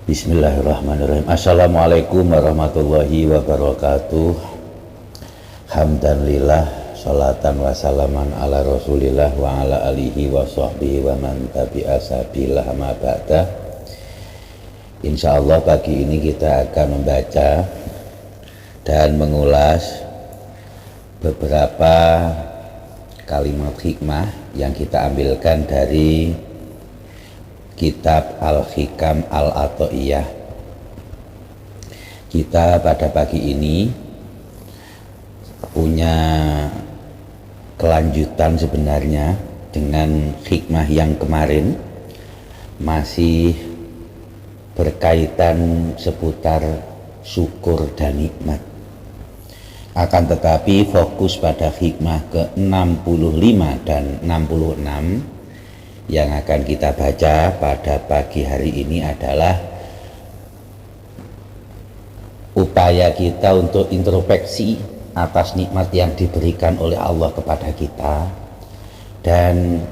Bismillahirrahmanirrahim. Assalamualaikum warahmatullahi wabarakatuh. Hamdan lillah, sholatan wa salaman ala rasulillah wa ala alihi wa sahbihi wa man tabi'a sabilah ma ba'da. Insyaallah pagi ini kita akan membaca dan mengulas beberapa kalimat hikmah yang kita ambilkan dari Kitab Al-Hikam Al-Athaiyah. Kita pada pagi ini punya kelanjutan sebenarnya dengan hikmah yang kemarin, masih berkaitan seputar syukur dan nikmat. Akan tetapi fokus pada hikmah ke-65 dan 66 yang akan kita baca pada pagi hari ini adalah upaya kita untuk introspeksi atas nikmat yang diberikan oleh Allah kepada kita dan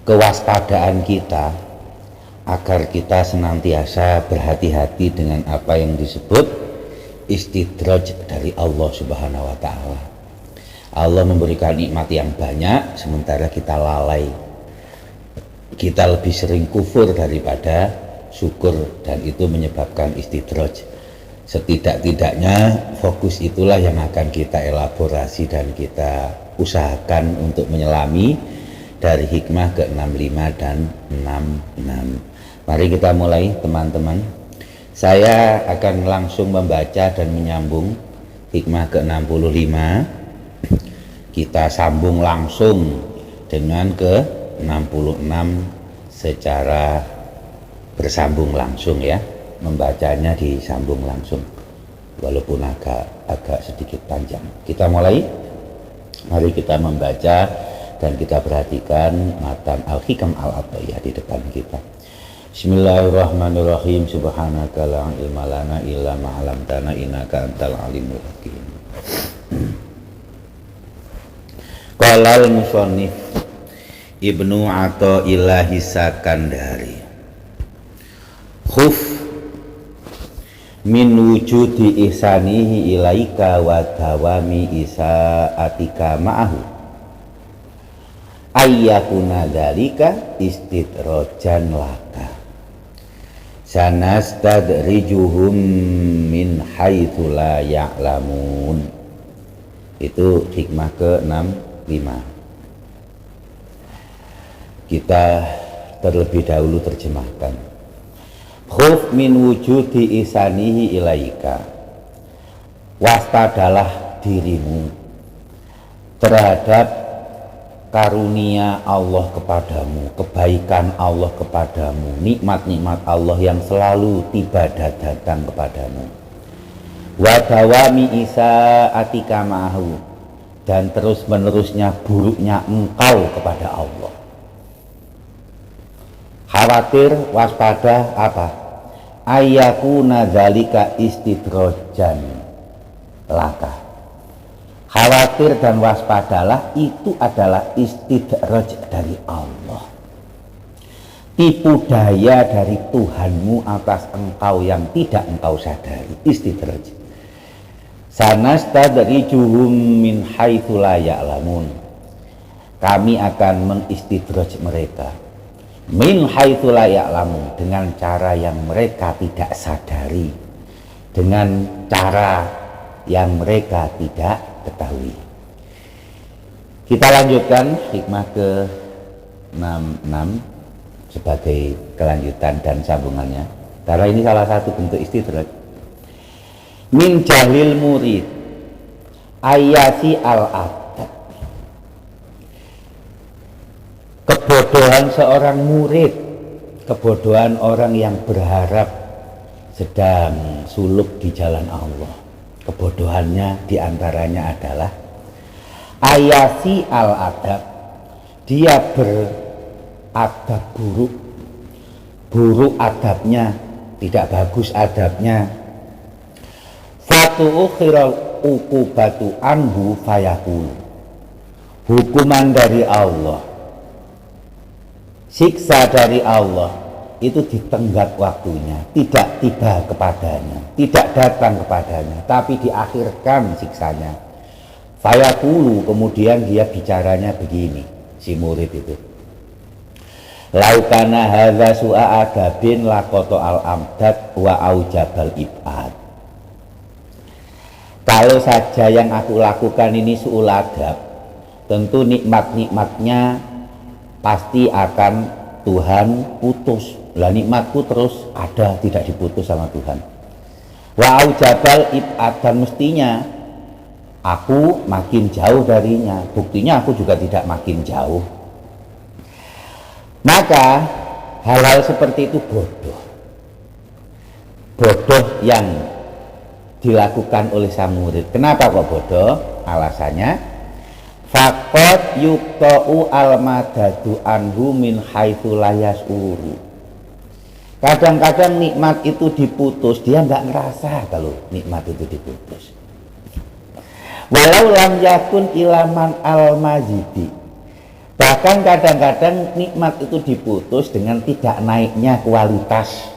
kewaspadaan kita agar kita senantiasa berhati-hati dengan apa yang disebut istidraj dari Allah Subhanahu wa Ta'ala. Allah memberikan nikmat yang banyak sementara kita lalai. Kita lebih sering kufur daripada syukur dan itu menyebabkan istidraj. Setidak-tidaknya fokus itulah yang akan kita elaborasi dan kita usahakan untuk menyelami dari hikmah ke-65 dan 66. Mari kita mulai teman-teman. Saya akan langsung membaca dan menyambung hikmah ke-65. Kita sambung langsung dengan ke-66 secara bersambung langsung ya, membacanya disambung langsung walaupun agak sedikit panjang. Kita mulai, mari kita membaca dan kita perhatikan matan Al-Hikam Al-Athaiyah di depan kita. Bismillahirrahmanirrahim. Subhanaka la ilma lana illa ma 'allamtana innaka antal alimul hakim. Qala al-musannif Ibnu Athaillah Sakandari, khuf min wujudi ihsanihi ilaika wa dawami isaatika ma'ahu ayyakuna dzalika istidrajan laka sanastadrijuhum min haitsu la ya'lamun. Itu hikmah ke-65. Kita terlebih dahulu terjemahkan. Khuf min wujudi isanihi ilaika, waspadalah dirimu terhadap karunia Allah kepadamu, kebaikan Allah kepadamu, nikmat-nikmat Allah yang selalu tiba datang kepadamu. Wa dawami isaatika ma'ahu, dan terus menerusnya buruknya engkau kepada Allah. Khawatir, waspada apa? Ayyakuna dzalika istidrojan laka. Khawatir dan waspadalah itu adalah istidraj dari Allah, tipu daya dari Tuhanmu atas engkau yang tidak engkau sadari. Istidraj. Sanastadrijuhum min haitsu la ya'lamun. Kami akan mengistidraj mereka min haitsu la ya'lamun, dengan cara yang mereka tidak sadari, dengan cara yang mereka tidak ketahui. Kita lanjutkan hikmah ke-66 sebagai kelanjutan dan sambungannya, karena ini salah satu bentuk istidraj. Min jahlil murid ayati al-adab, kebodohan seorang murid, kebodohan orang yang berharap sedang suluk di jalan Allah. Kebodohannya diantaranya adalah ayasi al-adab, dia beradab buruk, buruk adabnya, tidak bagus adabnya. Fatu'ukhiral uqubatu anhu fayakul, hukuman dari Allah, siksa dari Allah itu ditenggak waktunya, tidak tiba kepadanya, tidak datang kepadanya, tapi diakhirkan siksanya. Fayaqulu, kemudian dia bicaranya begini, si murid itu. Laukana hadza su'a adabin laqata al-amdad wa aujabal ibad. Kalau saja yang aku lakukan ini su'ul adab, tentu nikmat-nikmatnya pasti akan Tuhan putus. Lah nikmatku terus ada, tidak diputus sama Tuhan. Wa aujabal ibad, dan mestinya aku makin jauh darinya. Buktinya aku juga tidak makin jauh. Maka hal-hal seperti itu bodoh. Bodoh yang dilakukan oleh sang murid. Kenapa kok bodoh? Alasannya faqad yuqta'u al-madadu anhu min haitsu la yas'uru. Kadang-kadang nikmat itu diputus, dia nggak ngerasa kalau nikmat itu diputus. Walau lam yakun ilaman al-majidi. Bahkan kadang-kadang nikmat itu diputus dengan tidak naiknya kualitas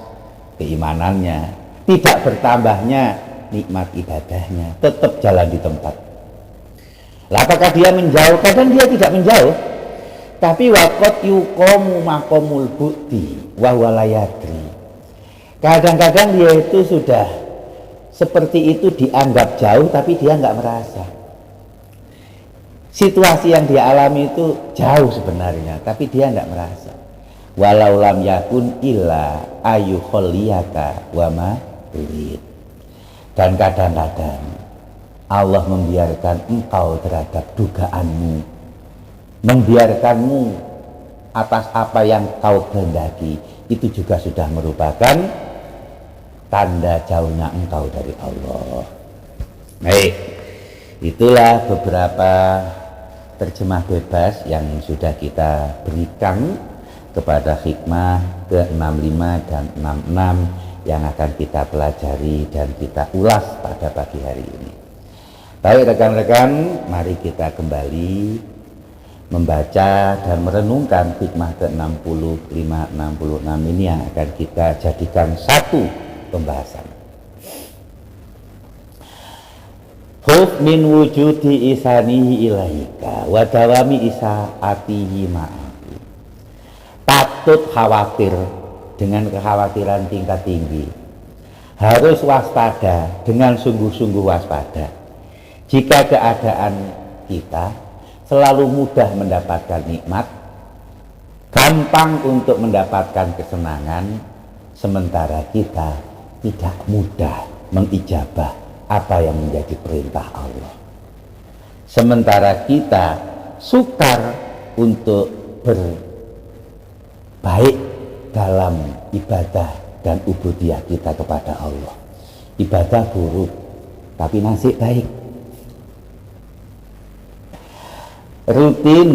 keimanannya, tidak bertambahnya nikmat ibadahnya, tetap jalan di tempat. Lah apakah dia menjauh? Kadang dia tidak menjauh, tapi waqat yuqamu maqamul bu'di wa huwa la yadri. Kadang-kadang dia itu sudah seperti itu dianggap jauh, tapi dia nggak merasa. Situasi yang dia alami itu jauh sebenarnya, tapi dia nggak merasa. Walau lam yakun illa ayyukholliyaka wa ma turid. Dan kadang-kadang Allah membiarkan engkau terhadap dugaanmu, membiarkanmu atas apa yang kau kehendaki, itu juga sudah merupakan tanda jauhnya engkau dari Allah. Baik, itulah beberapa terjemah bebas yang sudah kita berikan kepada hikmah ke-65 dan 66 yang akan kita pelajari dan kita ulas pada pagi hari ini. Baik rekan-rekan, mari kita kembali membaca dan merenungkan hikmah ke-65, 66 ini yang akan kita jadikan satu pembahasan. Khuf min wujudi isanihi ilaika wa dawami isaatihi ma'afi. Patut khawatir dengan kekhawatiran tingkat tinggi. Harus waspada dengan sungguh-sungguh waspada. Jika keadaan kita selalu mudah mendapatkan nikmat, gampang untuk mendapatkan kesenangan, sementara kita tidak mudah mengijabah apa yang menjadi perintah Allah. Sementara kita sukar untuk berbaik dalam ibadah dan ubudiyah kita kepada Allah. Ibadah buruk, tapi nasib baik. Rutin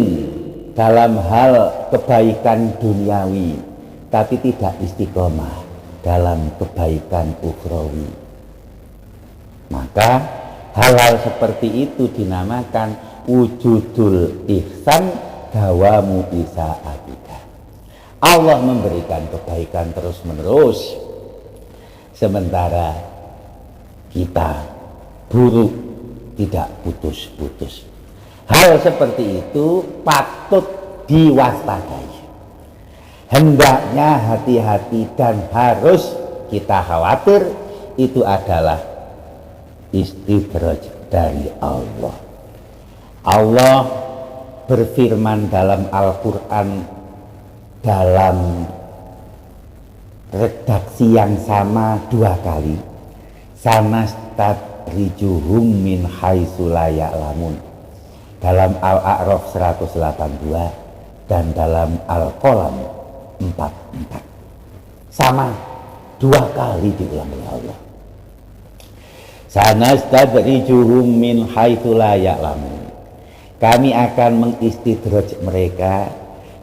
dalam hal kebaikan duniawi, tapi tidak istiqomah dalam kebaikan ukhrawi. Maka hal-hal seperti itu dinamakan wujudul ihsan dawamu isa'atika. Allah memberikan kebaikan terus menerus, sementara kita buruk tidak putus-putus. Hal seperti itu patut diwaspadai. Hendaknya hati-hati dan harus kita khawatir. Itu adalah istidraj dari Allah. Allah berfirman dalam Al-Quran dalam redaksi yang sama dua kali. Sanastadrijuhum min haitsu la ya'lamun. Dalam Al-A'raf 182 dan dalam Al-Qalam 44. Sama dua kali diulang oleh Allah. Sanastadrijuhum min haitsu la ya'lamun. Kami akan mengistidraj mereka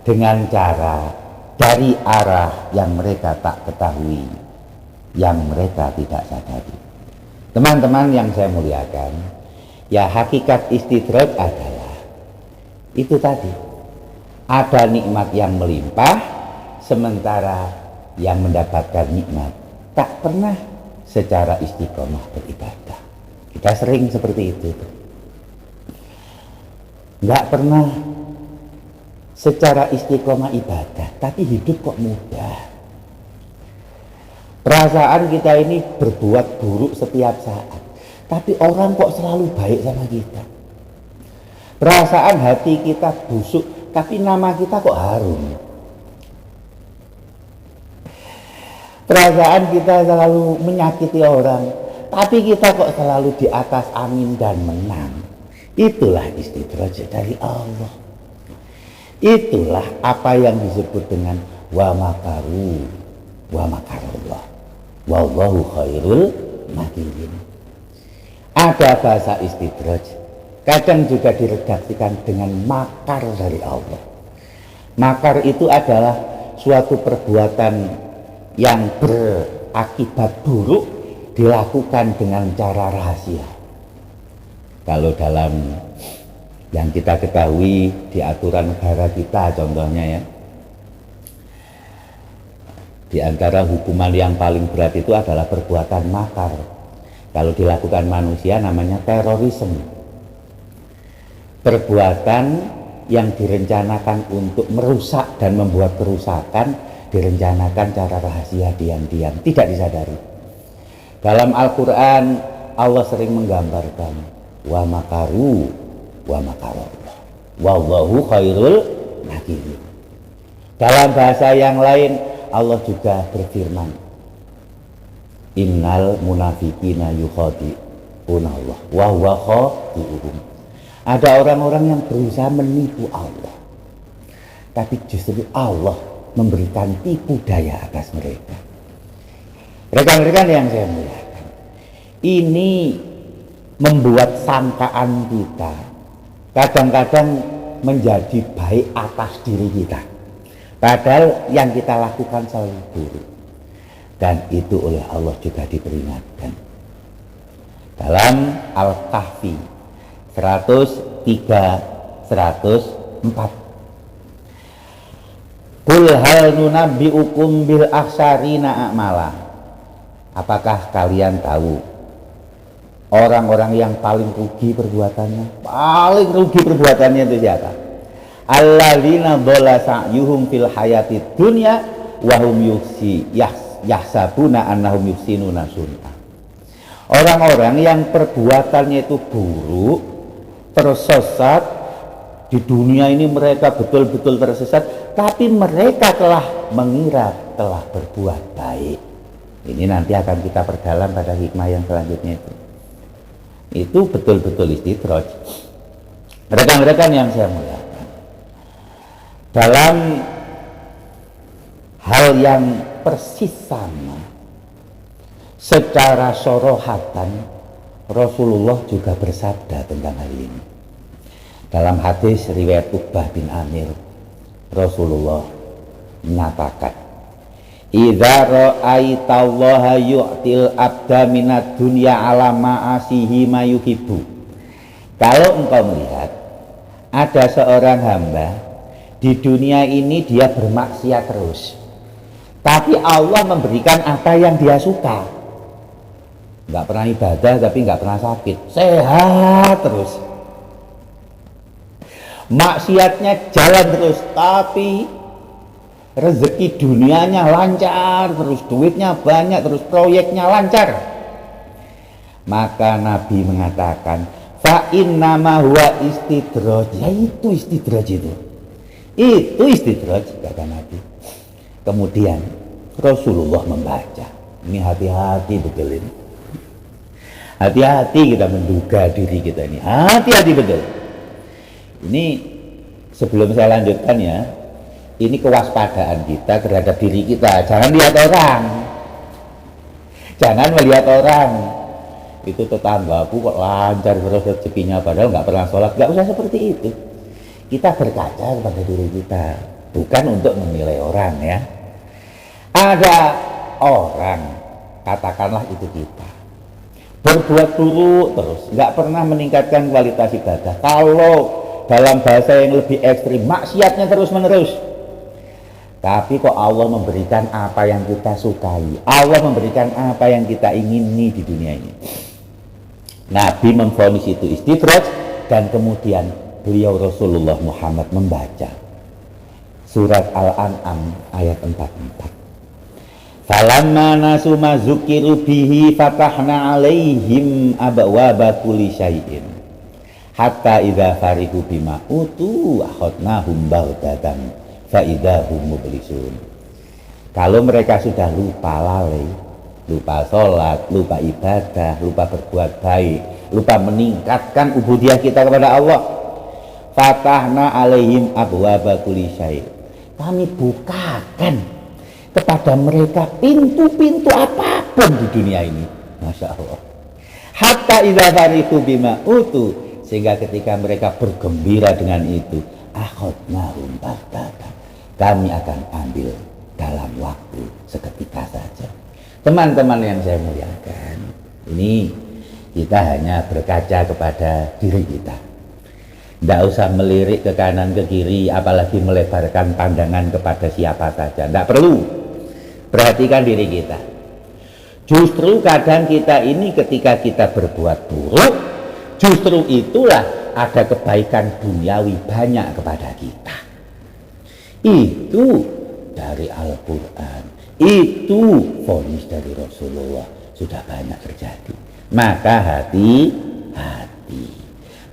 dengan cara dari arah yang mereka tak ketahui, yang mereka tidak sadari. Teman-teman yang saya muliakan, ya hakikat istidraj adalah itu tadi. Ada nikmat yang melimpah, sementara yang mendapatkan nikmat tak pernah secara istiqomah beribadah. Kita sering seperti itu. Nggak pernah secara istiqomah ibadah, tapi hidup kok mudah. Perasaan kita ini berbuat buruk setiap saat, tapi orang kok selalu baik sama kita. Perasaan hati kita busuk, tapi nama kita kok harum. Perasaan kita selalu menyakiti orang, tapi kita kok selalu di atas angin dan menang. Itulah istidraj dari Allah. Itulah apa yang disebut dengan wa makaru wa makarullah wallahu khairul makirin. Ada bahasa istidraj, kadang juga diredaksikan dengan makar dari Allah. Makar itu adalah suatu perbuatan yang berakibat buruk dilakukan dengan cara rahasia. Kalau dalam yang kita ketahui di aturan negara kita contohnya ya, di antara hukuman yang paling berat itu adalah perbuatan makar. Kalau dilakukan manusia namanya terorisme. Perbuatan yang direncanakan untuk merusak dan membuat kerusakan direncanakan cara rahasia diam-diam, tidak disadari. Dalam Al-Quran Allah sering menggambarkan wa makaru wa makarullah wallahu khairul makirin. Dalam bahasa yang lain Allah juga berfirman, innal munafiqina yukhadi'unallah wa huwa khadi'uhum. Ada orang-orang yang berusaha menipu Allah, tapi justru Allah memberikan tipu daya atas mereka. Rekan-rekan yang saya muliakan, ini membuat sangkaan kita kadang-kadang menjadi baik atas diri kita, padahal yang kita lakukan selalu buruk. Dan itu oleh Allah juga diperingatkan dalam Al-Kahfi 103-104. Qul hal nunabbi'ukum bil akhsarina a'mala. Apakah kalian tahu orang-orang yang paling rugi perbuatannya? Paling rugi perbuatannya itu siapa? Alladzina dhalla sa'yuhum fil hayatid dunya wa hum yahsabuna annahum yuhsinuna sun'a. Orang-orang yang perbuatannya itu buruk, tersesat di dunia ini, mereka betul-betul tersesat, tapi mereka telah mengira telah berbuat baik. Ini nanti akan kita perdalam pada hikmah yang selanjutnya itu. Itu betul-betul istidraj. Rekan-rekan yang saya muliakan, dalam hal yang persis sama, secara sorohatan Rasulullah juga bersabda tentang hal ini. Dalam hadis riwayat Uqbah bin Amir, Rasulullah menyatakan, idza ra'aitallaha yu'til abda minad dunya ala ma'asihi ma yuhibbu. Kalau engkau melihat ada seorang hamba di dunia ini dia bermaksiat terus, tapi Allah memberikan apa yang dia suka. Nggak pernah ibadah tapi nggak pernah sakit, sehat terus. Maksiatnya jalan terus, tapi rezeki dunianya lancar terus, duitnya banyak terus, proyeknya lancar. Maka Nabi mengatakan, fa innama huwa istidraj. Ya itu istidraj itu istidraj, kata Nabi. Kemudian Rasulullah membaca, ini hati-hati betul ini. Hati-hati kita menduga diri kita ini, hati-hati betul. Ini sebelum saya lanjutkan ya, ini kewaspadaan kita terhadap diri kita. Jangan lihat orang, jangan melihat orang. Itu tetanggaku kok lancar terus rezekinya padahal nggak pernah sholat. Nggak usah seperti itu. Kita berkaca kepada diri kita, bukan untuk menilai orang ya. Ada orang, katakanlah itu kita, berbuat buruk terus, nggak pernah meningkatkan kualitas ibadah. Kalau dalam bahasa yang lebih ekstrim, maksiatnya terus menerus. Tapi kok Allah memberikan apa yang kita sukai, Allah memberikan apa yang kita ingini di dunia ini. Nabi memvonis itu istidraj, dan kemudian beliau Rasulullah Muhammad membaca surat Al-An'am ayat 44. Falamma nasu ma zukiru bihi fatahna alaihim abwaba kulli syai'in hatta idza farihu bima utu akhadnahum baghdatan fa idza hum mublisun. Kalau mereka sudah lupa lalai, lupa sholat, lupa ibadah, lupa berbuat baik, lupa meningkatkan ubudiyah kita kepada Allah, fatahna alaihim abwaba kulli syai', kami bukakan kepada mereka pintu-pintu apapun di dunia ini. Masya Allah. Hatta idza farihu bima utu, sehingga ketika mereka bergembira dengan itu, akhadnahum baghtatan, kami akan ambil dalam waktu seketika saja. Teman-teman yang saya muliakan, ini kita hanya berkaca kepada diri kita. Tidak usah melirik ke kanan ke kiri, apalagi melebarkan pandangan kepada siapa saja. Tidak perlu. Perhatikan diri kita. Justru kadang kita ini ketika kita berbuat buruk, justru itulah ada kebaikan duniawi banyak kepada kita. Itu dari Al-Quran, itu vonis dari Rasulullah sudah banyak terjadi. Maka hati-hati,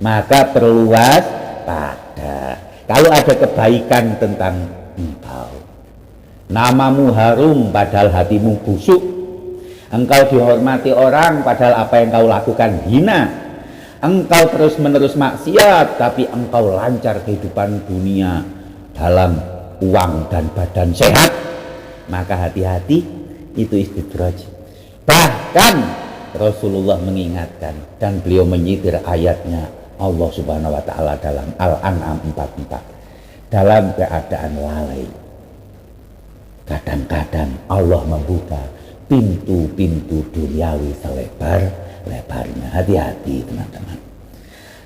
maka perluas pada. Kalau ada kebaikan tentang engkau, namamu harum padahal hatimu busuk, engkau dihormati orang padahal apa yang kau lakukan hina, engkau terus menerus maksiat tapi engkau lancar kehidupan dunia dalam uang dan badan sehat, maka hati-hati, itu istidraj. Bahkan Rasulullah mengingatkan dan beliau menyitir ayatnya Allah Subhanahu wa taala dalam Al-An'am 44, dalam keadaan lalai. Kadang-kadang Allah membuka pintu-pintu duniawi selebar-lebarnya. Hati-hati teman-teman.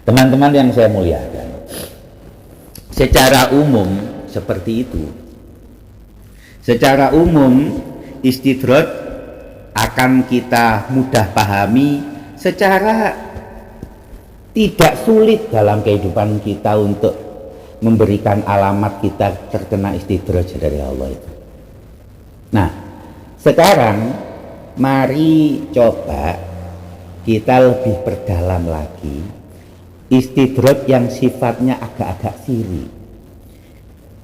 Teman-teman yang saya muliakan, secara umum seperti itu. Secara umum istidraj akan kita mudah pahami secara tidak sulit dalam kehidupan kita untuk memberikan alamat kita terkena istidraj dari Allah itu. Nah, sekarang mari coba kita lebih perdalam lagi istidraj yang sifatnya agak-agak siri,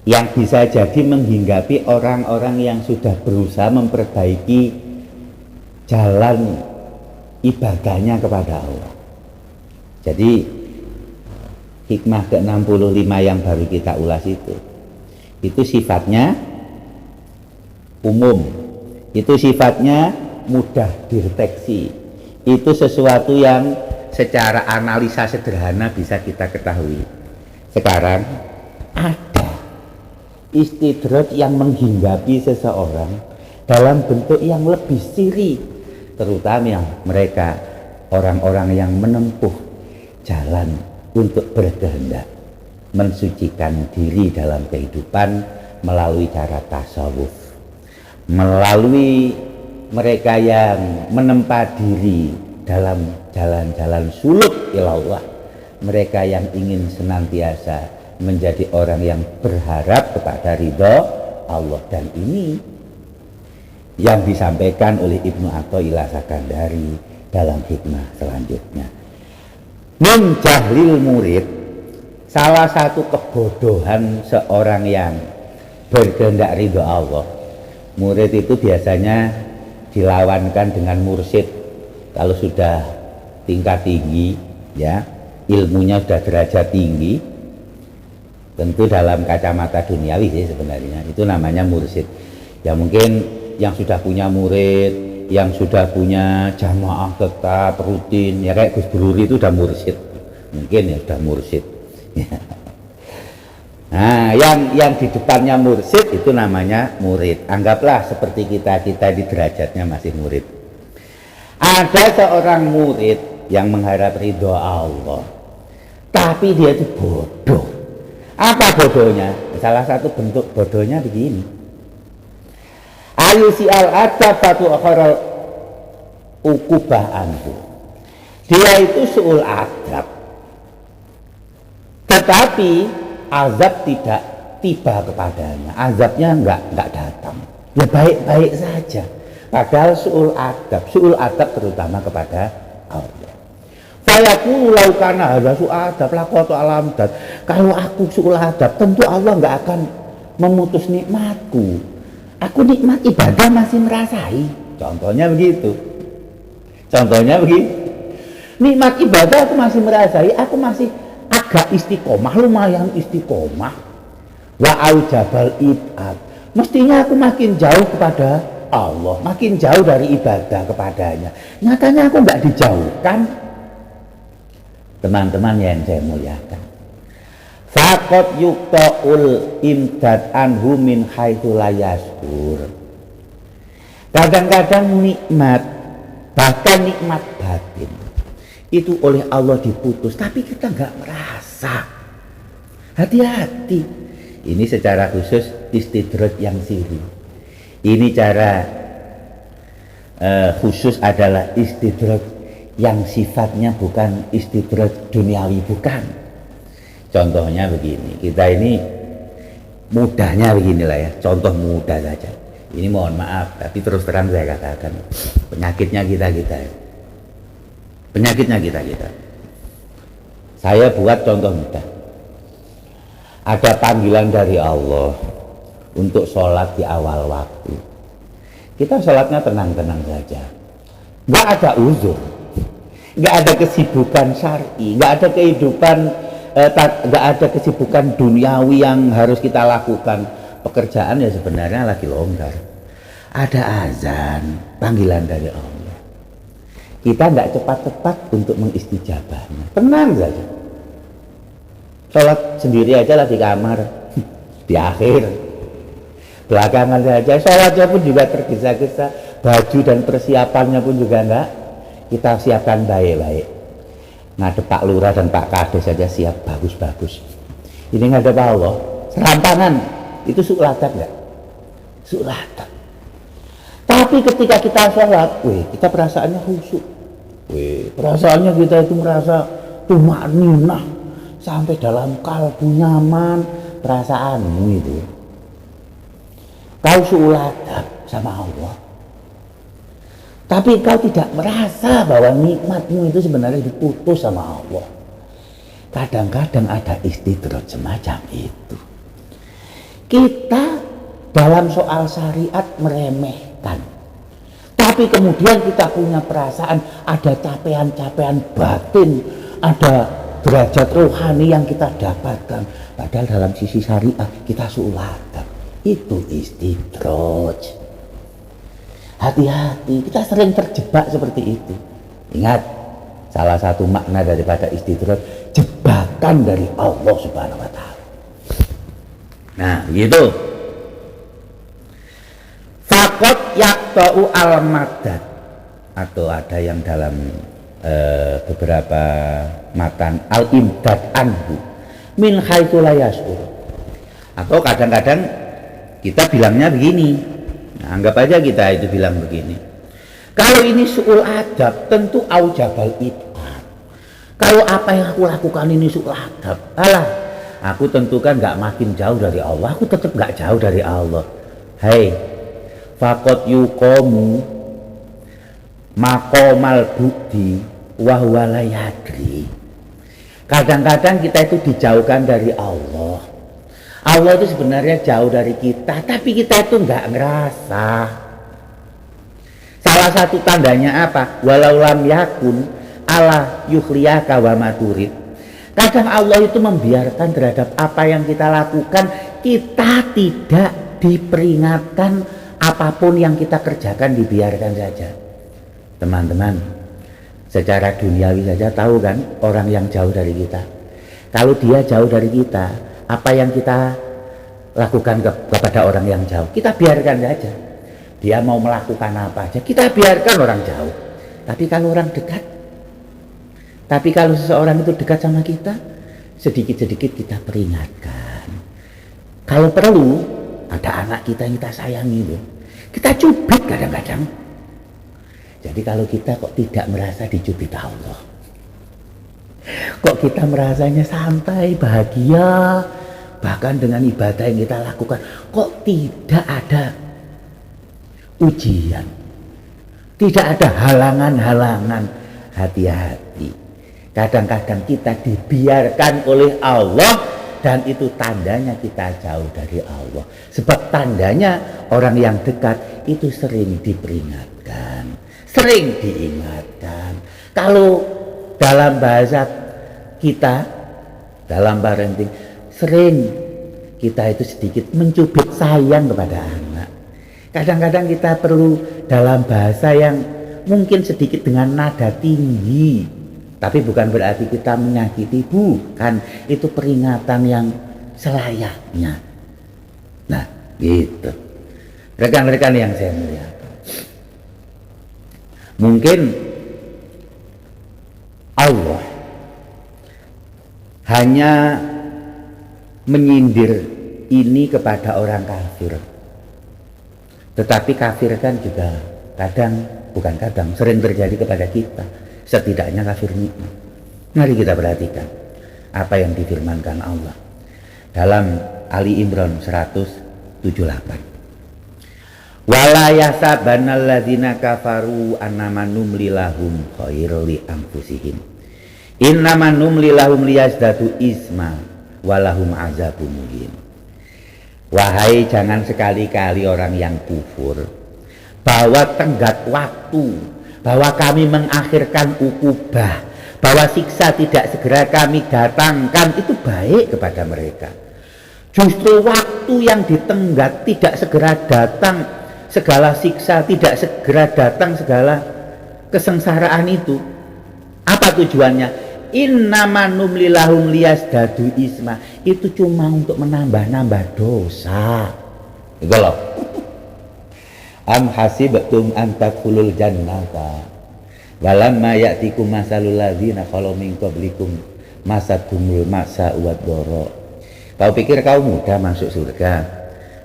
yang bisa jadi menghinggapi orang-orang yang sudah berusaha memperbaiki jalan ibadahnya kepada Allah. Jadi hikmah ke-65 yang baru kita ulas itu sifatnya umum, itu sifatnya mudah dideteksi, itu sesuatu yang secara analisa sederhana bisa kita ketahui. Sekarang ada istidraj yang menghinggapi seseorang dalam bentuk yang lebih siri, terutama mereka orang-orang yang menempuh jalan untuk berkehendak mensucikan diri dalam kehidupan melalui cara tasawuf, melalui mereka yang menempa diri dalam jalan-jalan suluk ilallah, mereka yang ingin senantiasa menjadi orang yang berharap kepada ridho Allah. Dan ini yang disampaikan oleh Ibnu Athaillah Sakandari dalam hikmah selanjutnya. Min jahlil murid, salah satu kebodohan seorang yang berkehendak ridho Allah, murid itu biasanya dilawankan dengan mursyid. Kalau sudah tingkat tinggi, ya, ilmunya sudah derajat tinggi, tentu dalam kacamata duniawi sih sebenarnya itu namanya mursyid. Ya mungkin yang sudah punya murid, yang sudah punya jamaah tetap rutin, ya kayak Gus Dururi itu udah mursyid, mungkin ya sudah mursyid. Nah, yang di depannya mursyid itu namanya murid. Anggaplah seperti kita di derajatnya masih murid. Ada seorang murid yang mengharap ridho Allah, tapi dia itu bodoh. Apa bodohnya? Salah satu bentuk bodohnya begini. ayu si al adab batu akharal ukubah anhu. Dia itu suul adab, tetapi azab tidak tiba kepadanya, azabnya enggak datang, ya baik-baik saja. Padahal suul adab terutama kepada Allah. Fayaqulu law kana hadza suul adab laqatu alam dat. Kalau aku suul adab, tentu Allah enggak akan memutus nikmatku. Aku nikmat ibadah masih merasai. Contohnya begitu. Nikmat ibadah aku masih merasai, aku masih agak istiqomah, lumayan istiqomah. Wa aujabal ibad. Mestinya aku makin jauh kepada Allah, makin jauh dari ibadah kepadanya. Nyatanya aku enggak dijauhkan. Teman-teman yang saya muliakan, faqad yuqta'ul imdad anhu min haitsu la yaskur. Kadang-kadang nikmat, bahkan nikmat batin itu oleh Allah diputus, tapi kita enggak merasa. Hati-hati. Ini secara khusus istidraj yang sirri. Ini cara khusus adalah istidraj yang sifatnya bukan istidraj duniawi, bukan. Contohnya begini, kita ini mudahnya beginilah ya, contoh mudah saja. Ini mohon maaf, tapi terus terang saya katakan, penyakitnya kita. Saya buat contoh mudah. Ada panggilan dari Allah untuk sholat di awal waktu. Kita sholatnya tenang-tenang saja, nggak ada uzur, nggak ada kesibukan syar'i, nggak ada kehidupan, nggak ada kesibukan duniawi yang harus kita lakukan. Pekerjaan ya sebenarnya lagi longgar. Ada azan, panggilan dari Allah. Kita nggak cepat-cepat untuk mengistijabahnya. Tenang saja. Sholat sendiri aja lah di kamar, di akhir. Belakangan saja, sholatnya pun juga tergesa-gesa. Baju dan persiapannya pun juga enggak kita siapkan baik-baik. Ngadep Pak Lurah dan Pak Kades saja siap bagus-bagus. Ini ngadep Allah, serampangan. Itu suul adab enggak? Suul adab. Tapi ketika kita sholat, kita perasaannya khusyuk. Perasaannya kita itu merasa tumakninah sampai dalam kalbu, nyaman perasaanmu itu. Kau suul adab sama Allah, tapi kau tidak merasa bahwa nikmatmu itu sebenarnya diputus sama Allah. Kadang-kadang ada istidraj semacam itu. Kita dalam soal syariat meremehkan, tapi kemudian kita punya perasaan ada capaian-capaian batin, ada derajat rohani yang kita dapatkan. Padahal dalam sisi syariat kita suul adab. Itu istidraj. Hati-hati, kita sering terjebak seperti itu. Ingat, salah satu makna daripada istidraj, jebakan dari Allah Subhanahu wa Ta'ala. Nah, begitu. Faqad yaqta'u al-madad, atau ada yang dalam beberapa matan al-imdad anhu min haitsu la yashur. Atau kadang-kadang kita bilangnya begini, nah, anggap aja kita itu bilang begini, kalau ini suul adab tentu aujabal ibad. Kalau apa yang aku lakukan ini suul adab, alah, aku tentukan nggak makin jauh dari Allah, aku tetap nggak jauh dari Allah. Hei, faqad yuqamu maqamal budi wa huwa la yadri. Kadang-kadang kita itu dijauhkan dari Allah. Allah itu sebenarnya jauh dari kita, tapi kita itu nggak ngerasa. Salah satu tandanya apa? Walau lam yakun ala yukhliyaka wa maturid. Kadang Allah itu membiarkan terhadap apa yang kita lakukan, kita tidak diperingatkan, apapun yang kita kerjakan dibiarkan saja. Teman-teman, secara duniawi saja tahu kan orang yang jauh dari kita. Kalau dia jauh dari kita, apa yang kita lakukan kepada orang yang jauh, kita biarkan saja. Dia mau melakukan apa aja, kita biarkan orang jauh. Tapi kalau orang dekat, tapi kalau seseorang itu dekat sama kita, sedikit-sedikit kita peringatkan. Kalau perlu, ada anak kita yang kita sayangi itu, Kita cubit kadang-kadang. Jadi kalau kita kok tidak merasa dicubit Allah, kok kita merasanya santai, bahagia, bahkan dengan ibadah yang kita lakukan, kok tidak ada ujian, tidak ada halangan-halangan, hati-hati. Kadang-kadang kita dibiarkan oleh Allah, dan itu tandanya kita jauh dari Allah. Sebab tandanya orang yang dekat itu sering diperingatkan, sering diingatkan. Kalau dalam bahasa kita, dalam parenting, sering kita itu sedikit mencubit sayang kepada anak. Kadang-kadang kita perlu dalam bahasa yang mungkin sedikit dengan nada tinggi, tapi bukan berarti kita menyakiti, bukan. Itu peringatan yang selayaknya. Nah, gitu. Rekan-rekan yang saya muliakan, mungkin Allah hanya menyindir ini kepada orang kafir. Tetapi kafir kan juga kadang, bukan kadang, sering terjadi kepada kita. Setidaknya kafir nikmat. Mari kita perhatikan apa yang difirmankan Allah dalam Ali Imran 178. Wala yasabanal ladzina kafaru annama numli lahum khairul li anfusihim. Innama numli lahum liyazdadu isma walahum azabun muhin. Wahai, jangan sekali-kali orang yang kufur bahwa tenggat waktu, bahwa kami mengakhirkan ukubah, bahwa siksa tidak segera kami datangkan, itu baik kepada mereka. Justru waktu yang ditenggat, tidak segera datang segala siksa, tidak segera datang segala kesengsaraan itu, apa tujuannya? Innama numli lahum liyazdadu isma, itu cuma untuk menambah-nambah dosa. Gitu loh. Am hasibtum an tadkhulul jannata walamma ya'tikum masalul ladzina khalu min qablikum masatumul masa wad dara. Kau pikir kau mudah masuk surga,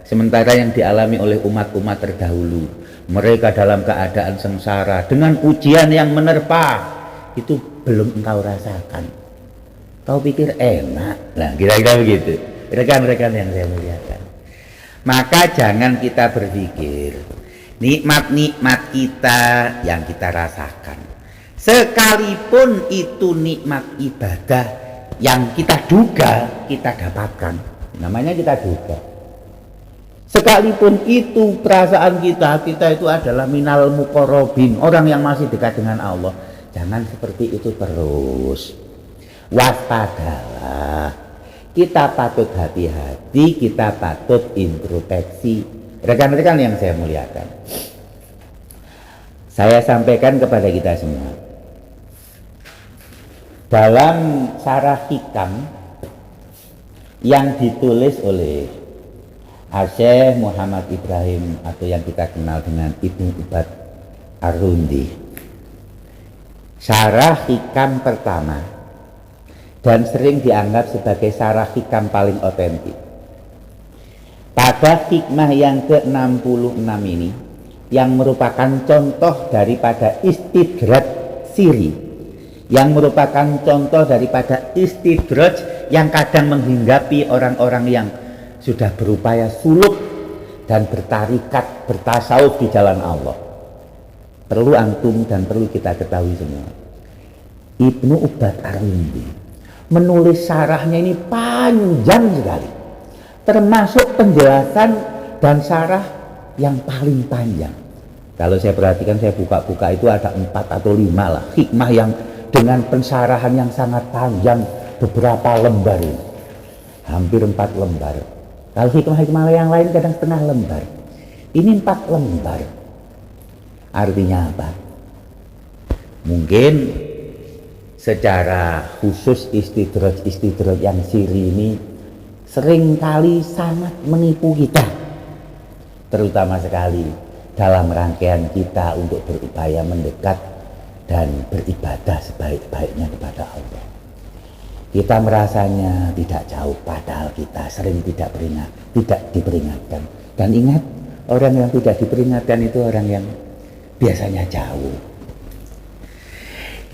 sementara yang dialami oleh umat-umat terdahulu, mereka dalam keadaan sengsara dengan ujian yang menerpa, itu belum engkau rasakan. Kau pikir enak? Nah, kira-kira begitu. Rekan-rekan yang saya muliakan, maka jangan kita berpikir nikmat-nikmat kita yang kita rasakan, sekalipun itu nikmat ibadah yang kita duga kita dapatkan, namanya kita duga. Sekalipun itu perasaan kita itu adalah minal muqarrabin, orang yang masih dekat dengan Allah, jangan seperti itu terus. Waspadalah. Kita patut hati-hati, kita patut introspeksi. Rekan-rekan yang saya muliakan, saya sampaikan kepada kita semua, dalam syarah hikam yang ditulis oleh Syekh Muhammad Ibrahim atau yang kita kenal dengan Ibnu Ubad Ar-Rundi, syarah hikam pertama dan sering dianggap sebagai syarah hikam paling otentik. Pada hikmah yang ke-66 ini, yang merupakan contoh daripada istidraj siri, yang merupakan contoh daripada istidraj yang kadang menghinggapi orang-orang yang sudah berupaya suluk dan bertarikat, bertasawuf di jalan Allah. Perlu antum dan perlu kita ketahui semua, Ibnu Ubad Ar-Rundi menulis syarahnya ini panjang sekali, termasuk penjelasan dan syarah yang paling panjang. Kalau saya perhatikan, saya buka-buka itu ada 4 atau 5 lah hikmah yang dengan pensyarahan yang sangat panjang, beberapa lembar ini, hampir 4 lembar. Kalau hikmah-hikmah yang lain kadang setengah lembar, ini 4 lembar. Artinya apa? Mungkin secara khusus istidraj yang siri ini seringkali sangat menipu kita, terutama sekali dalam rangkaian kita untuk berupaya mendekat dan beribadah sebaik-baiknya kepada Allah. Kita merasanya tidak jauh, padahal kita sering tidak diperingatkan. Dan ingat, Orang yang tidak diperingatkan itu orang yang biasanya jauh.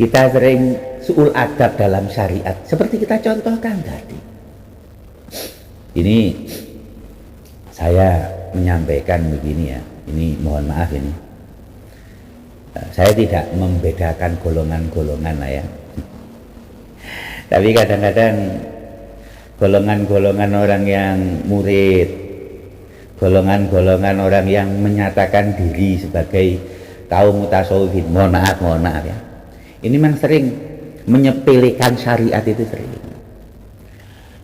Kita sering suul adab dalam syariat seperti kita contohkan tadi. Ini saya menyampaikan begini ya, ini mohon maaf ini. Saya tidak membedakan golongan-golongan lah ya. Tapi kadang-kadang golongan-golongan orang yang murid, golongan-golongan orang yang menyatakan diri sebagai kaum mutasawwifin, mohon maaf ya. Ini memang sering menyepelekan syariat itu sering.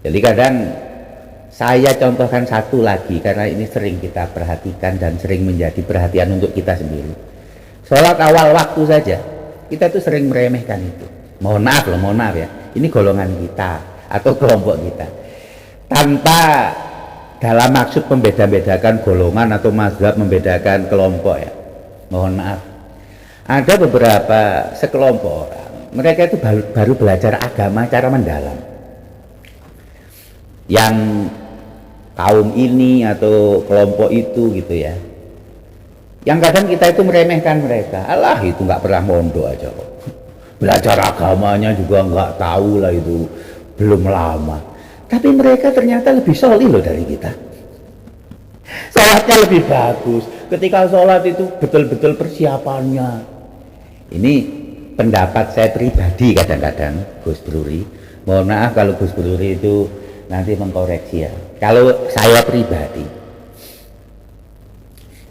Jadi kadang saya contohkan satu lagi karena ini sering kita perhatikan dan sering menjadi perhatian untuk kita sendiri. Sholat awal waktu saja kita tuh sering meremehkan itu. Mohon maaf ya. Ini golongan kita atau kelompok kita. Tanpa dalam maksud membeda-bedakan golongan atau mazhab, membedakan kelompok ya. Mohon maaf. Ada beberapa sekelompok orang, mereka itu baru belajar agama cara mendalam. Yang kaum ini atau kelompok itu gitu ya. Yang kadang kita itu meremehkan mereka. Alah itu nggak pernah mondok aja kok. Belajar agamanya juga nggak tahu lah itu, belum lama. Tapi mereka ternyata lebih solih loh dari kita. Sholatnya lebih bagus. Ketika sholat itu betul-betul persiapannya. Ini pendapat saya pribadi kadang-kadang, Gus Bruri. Mohon maaf kalau Gus Bruri itu nanti mengkoreksi ya. Kalau saya pribadi,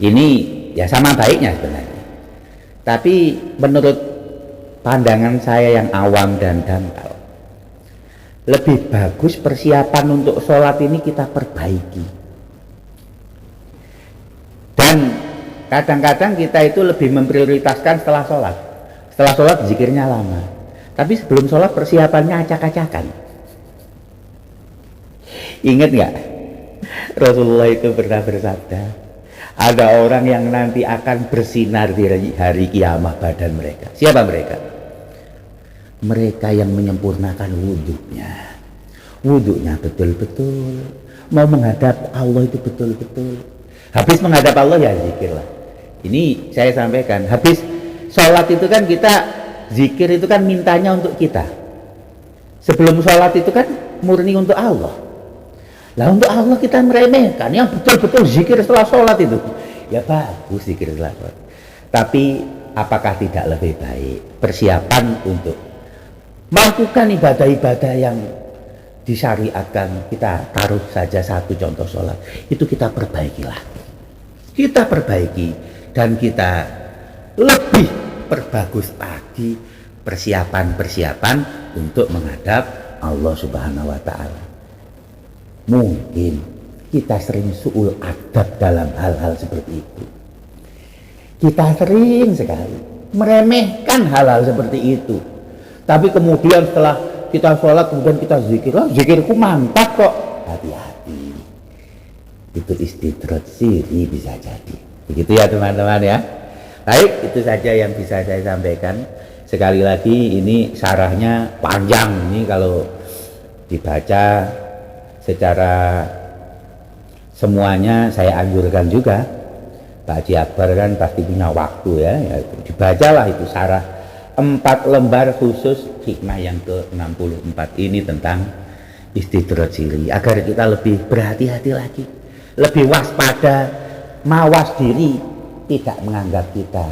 ini ya sama baiknya sebenarnya. Tapi menurut pandangan saya yang awam dan dangkal, lebih bagus persiapan untuk sholat ini kita perbaiki. Dan kadang-kadang kita itu lebih memprioritaskan setelah sholat. Setelah sholat zikirnya lama, tapi sebelum sholat persiapannya acak-acakan. Ingat nggak? Rasulullah itu pernah bersabda, ada orang yang nanti akan bersinar di hari kiamat badan mereka. Siapa mereka? Mereka yang menyempurnakan wudhunya. Wudhunya betul-betul, mau menghadap Allah itu betul-betul. Habis menghadap Allah ya zikirlah. Ini saya sampaikan, habis sholat itu kan kita zikir itu kan mintanya untuk kita. Sebelum sholat itu kan murni untuk Allah. Lah untuk Allah kita meremehkan yang betul-betul zikir setelah sholat itu. Ya bagus zikir setelah sholat. Tapi apakah tidak lebih baik persiapan untuk melakukan ibadah-ibadah yang disyariatkan? Kita taruh saja satu contoh sholat, itu kita perbaikilah. Kita perbaiki dan kita lebih perbagus lagi persiapan-persiapan untuk menghadap Allah Subhanahu wa Ta'ala. Mungkin kita sering suul adab dalam hal-hal seperti itu. Kita sering sekali meremehkan hal-hal seperti itu. Tapi kemudian setelah kita sholat kemudian kita zikir, oh, zikirku mantap kok. Hati-hati, itu istidrat siri bisa jadi. Begitu ya teman-teman ya. Baik, itu saja yang bisa saya sampaikan. Sekali lagi ini syarahnya panjang, ini kalau dibaca secara semuanya saya anjurkan juga. Pak Haji Akbar kan pasti punya waktu ya, dibacalah itu syarah 4 lembar khusus hikmah yang ke-64 ini tentang istidrat siri, agar kita lebih berhati-hati lagi, lebih waspada, mawas diri, tidak menganggap kita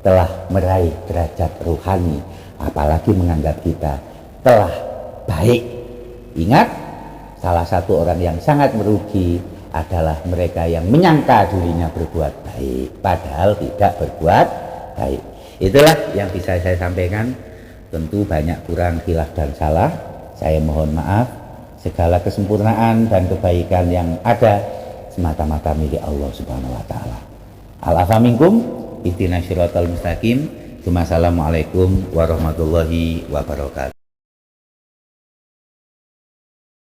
telah meraih derajat ruhani, apalagi menganggap kita telah baik. Ingat, salah satu orang yang sangat merugi adalah mereka yang menyangka dirinya berbuat baik padahal tidak berbuat baik. Itulah yang bisa saya sampaikan. Tentu banyak kurang, khilaf dan salah, saya mohon maaf. Segala kesempurnaan dan kebaikan yang ada semata-mata milik Allah Subhanahu wa Ta'ala. Al-afa minkum, ihdinas siratal mustaqim. Assalamualaikum warahmatullahi wabarakatuh.